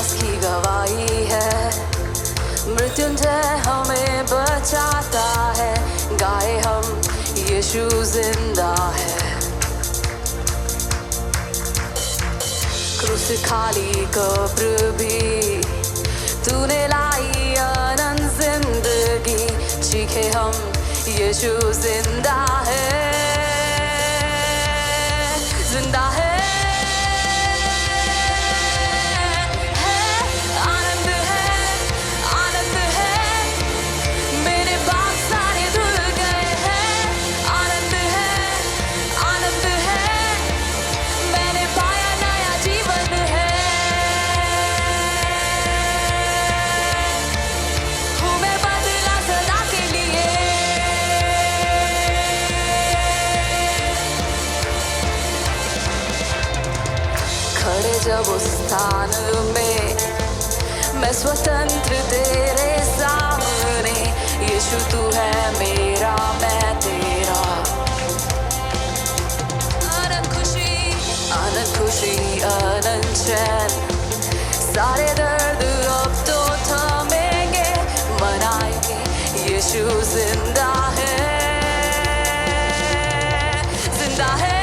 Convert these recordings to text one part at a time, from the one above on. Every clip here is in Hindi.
विश्वास की गवाही है। मृत्युंजय हमें बचाता है, गाए हम यीशु जिंदा है। क्रूस खाली कब्र भी तूने लाई अनंत जिंदगी, चीखे हम यीशु जिंदा है, जिंदा है। जब उस स्थान में मैं स्वतंत्र तेरे सामने, यीशु तू है मेरा मैं तेरा। अनंत खुशी अनंत चैन, सारे दर्द अब तो थमेंगे, मनाएंगे यीशु जिंदा है, जिंदा है।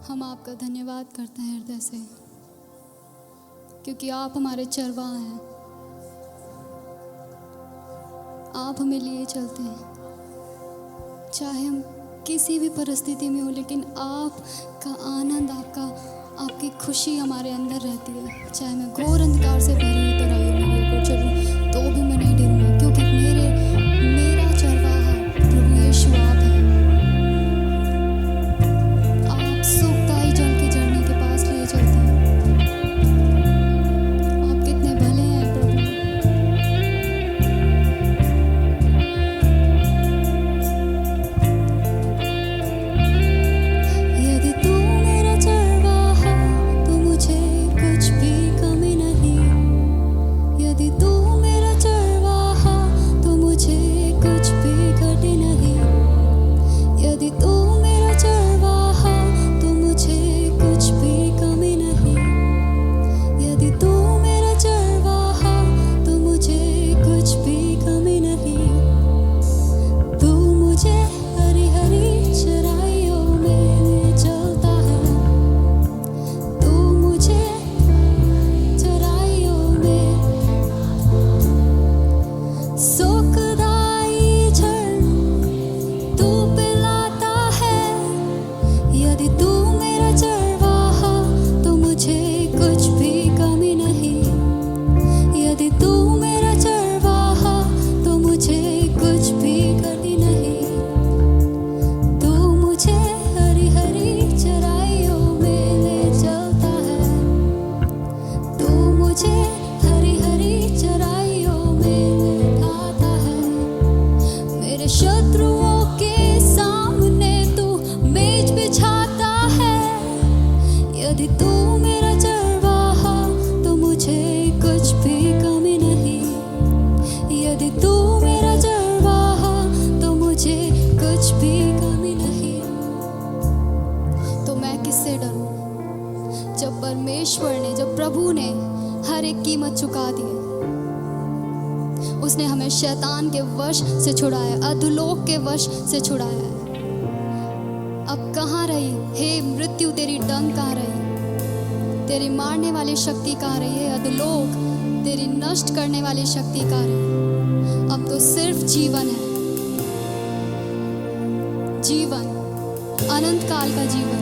हम आपका धन्यवाद करते हैं हृदय से, क्योंकि आप हमारे चरवाहा हैं। आप हमें लिए चलते हैं, चाहे हम किसी भी परिस्थिति में हो, लेकिन आपका आनंद, आपकी खुशी हमारे अंदर रहती है। चाहे मैं घोर अंधकार से भरी हुई तराइयों में लेकर चलूं, तो भी मैं नहीं डरूंगा, क्योंकि मेरा चरवाहा प्रभु यीशु आप है। आप सुखदायी जल के झरने के पास लिए चलते हैं। आप कितने भले हैं प्रभु। यदि तू मेरा चरवाहा तो मुझे कुछ भी कमी नहीं। यदि तू मेरा चरवाहा तो मुझे कुछ भी घटे नहीं। यदि तू मेरा चरवाहा तो मुझे कुछ भी कमी नहीं। यदि तू मेरा चरवाहा तो मुझे कुछ भी कमी नहीं। तू मुझे हरी हरी चराइयों में ले चलता है। तू मुझे चराइयों में सुखदाई झरना तू पिलाता है। यदि तू मेरा चरवाहा तो मुझे कुछ भी कमी नहीं। यदि तू मेरा चरवाहा तो मुझे कुछ भी घटी नहीं। तू मुझे हरी हरी चराइयों में ले चलता है। तू मुझे हरी हरी चराइयों में ले आता है। मेरे शत्रुओं के सामने तू मेज बिछाता है। यदि तू मेरा चरवाहा तो मुझे कुछ भी कमी नहीं। यदि तू मेरा चरवाहा तो मुझे कुछ भी कमी नहीं। तो मैं किससे डरूं, जब परमेश्वर ने, जब प्रभु ने हर एक कीमत चुका दी है। उसने हमें शैतान के वश से छुड़ाया, अधोलोक के वश से छुड़ाया है। अब कहाँ रही हे मृत्यु तेरी डंक कहाँ रही? तेरी मारने वाली शक्ति कहाँ रही है? अधोलोक तेरी नष्ट करने वाली शक्ति कहाँ रही? अब तो सिर्फ जीवन है, जीवन, अनंत काल का जीवन।